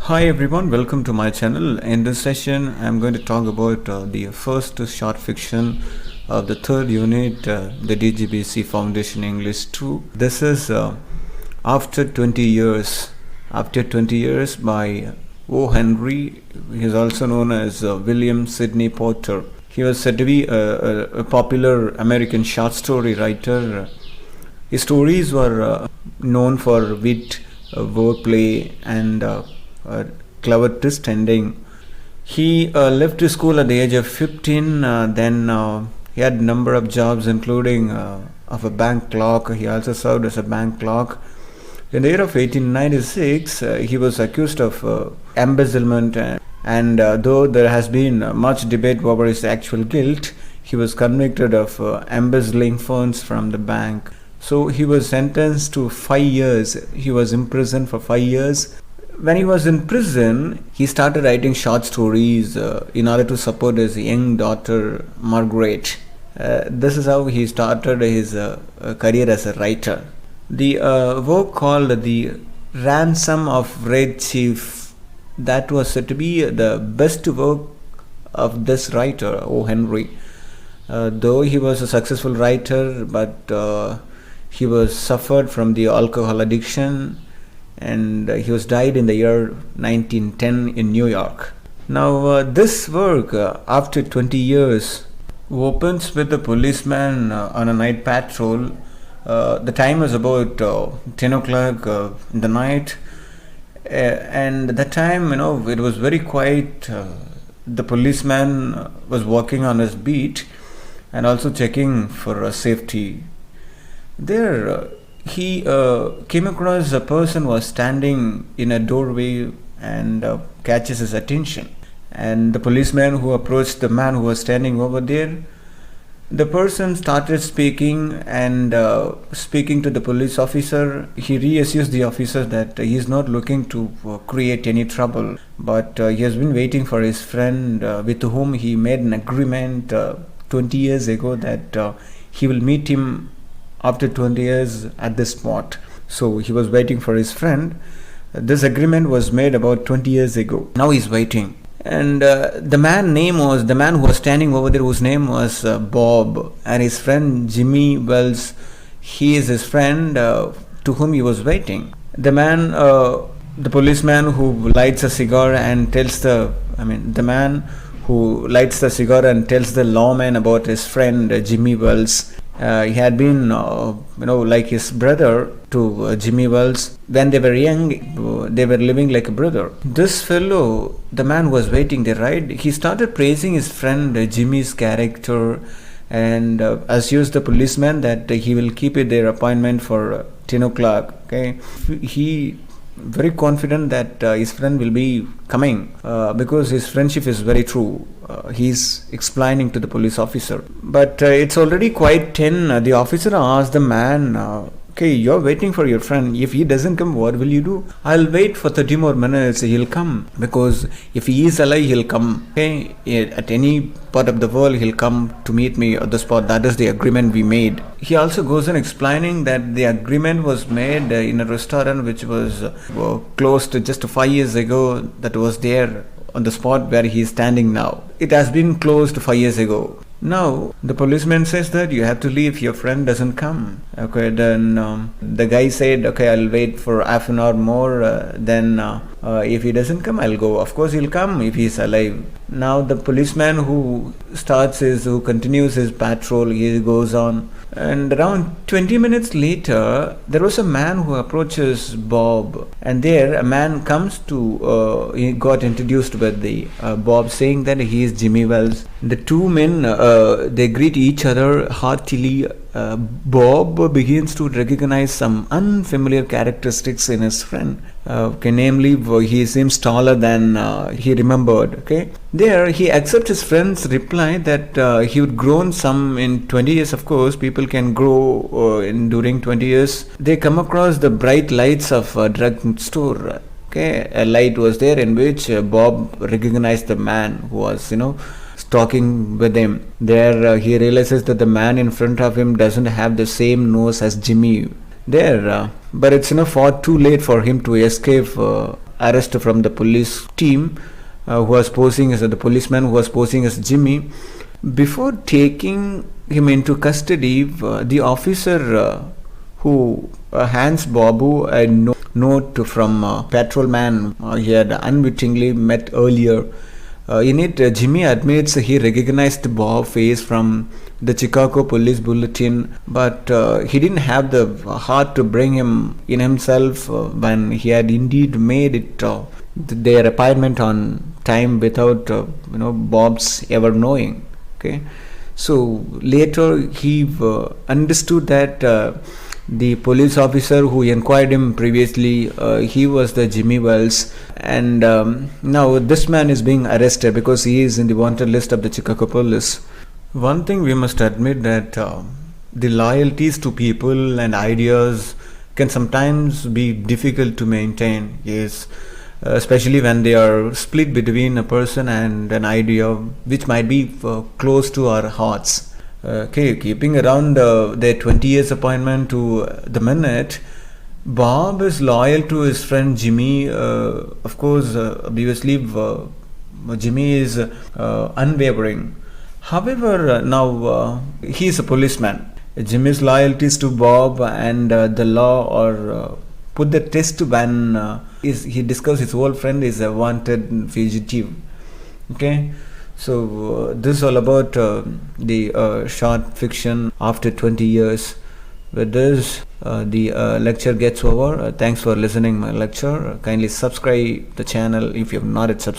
Hi everyone, welcome to my channel. In this session, I'm going to talk about the first short fiction of the third unit, the DGBC Foundation English 2. This is After 20 Years. After 20 Years by O. Henry. He is also known as William Sidney Porter. He was said to be a popular American short story writer. His stories were known for wit, wordplay, and clever twist ending. He left his school at the age of 15. Then he had a number of jobs, including of a bank clerk. He also served as a bank clerk. In the year of 1896, he was accused of embezzlement, and though there has been much debate over his actual guilt, he was convicted of embezzling funds from the bank. So he was sentenced to 5 years. He was imprisoned for 5 years. When he was in prison, he started writing short stories in order to support his young daughter, Margaret. This is how he started his career as a writer. The work called The Ransom of Red Chief, that was said to be the best work of this writer, O. Henry. Though he was a successful writer, but he was suffered from the alcohol addiction, and he was died in the year 1910 in New York. Now this work, After 20 Years, opens with a policeman on a night patrol. The time was about 10 o'clock in the night, and at that time, it was very quiet. The policeman was walking on his beat and also checking for safety. There he came across a person was standing in a doorway and catches his attention. And the policeman who approached the man who was standing over there, the person started speaking and speaking to the police officer. He reassures the officer that he is not looking to create any trouble, but he has been waiting for his friend with whom he made an agreement 20 years ago that he will meet him after 20 years at this spot. So he was waiting for his friend. This agreement was made about 20 years ago. Now he's waiting. And the man who was standing over there, whose name was Bob, and his friend Jimmy Wells, he is his friend to whom he was waiting. The policeman who lights a cigar and tells the lawman about his friend Jimmy Wells. He had been, like his brother to Jimmy Wells. When they were young, they were living like a brother. This fellow, the man who was waiting there, right? He started praising his friend Jimmy's character and assures the policeman that he will keep it their appointment for 10 o'clock. Okay, he very confident that his friend will be coming because his friendship is very true. He's explaining to the police officer, but it's already quite 10. The officer asked the man, okay, you're waiting for your friend. If he doesn't come, what will you do? I'll wait for 30 more minutes. He'll come, because if he is alive, he'll come. Okay, at any part of the world, he'll come to meet me at the spot. That is the agreement we made. He also goes on explaining that the agreement was made in a restaurant which was closed just 5 years ago, that was there on the spot where he is standing now. It has been closed 5 years ago. Now the policeman says that you have to leave, your friend doesn't come. Okay, then the guy said, okay, I'll wait for half an hour more, then if he doesn't come, I'll go. Of course he'll come if he's alive. Now the policeman who continues his patrol, he goes on, and around 20 minutes later there was a man who approaches Bob, and there a man comes to he got introduced with the Bob, saying that he is Jimmy Wells. The two men they greet each other heartily. Bob begins to recognize some unfamiliar characteristics in his friend. Namely, he seems taller than he remembered. Okay, there he accepts his friend's reply that he would grown some in 20 years. Of course, people can grow during 20 years. They come across the bright lights of a drug store. Okay, a light was there in which Bob recognized the man who was, talking with him. There he realizes that the man in front of him doesn't have the same nose as Jimmy. But it's far too late for him to escape arrest from the police team who was posing as the policeman who was posing as Jimmy. Before taking him into custody, the officer who hands Babu a note from a patrolman he had unwittingly met earlier. In it, Jimmy admits he recognized Bob's face from the Chicago police bulletin, but he didn't have the heart to bring him in himself when he had indeed made it their appointment on time without Bob's ever knowing. Okay, so later he understood that the police officer who inquired him previously, he was the Jimmy Wells, and now this man is being arrested because he is in the wanted list of the Chicago police. One thing we must admit that the loyalties to people and ideas can sometimes be difficult to maintain. Yes, especially when they are split between a person and an idea which might be close to our hearts. Okay, keeping around their 20 years appointment to the minute, Bob is loyal to his friend Jimmy. Of course, obviously, Jimmy is unwavering. However, now he is a policeman. Jimmy's loyalties to Bob and the law are put the test when he discovers his old friend is a wanted fugitive. Okay, so this is all about the short fiction after 20 years. With this, the lecture gets over. Thanks for listening my lecture. Kindly subscribe the channel if you have not yet subscribed.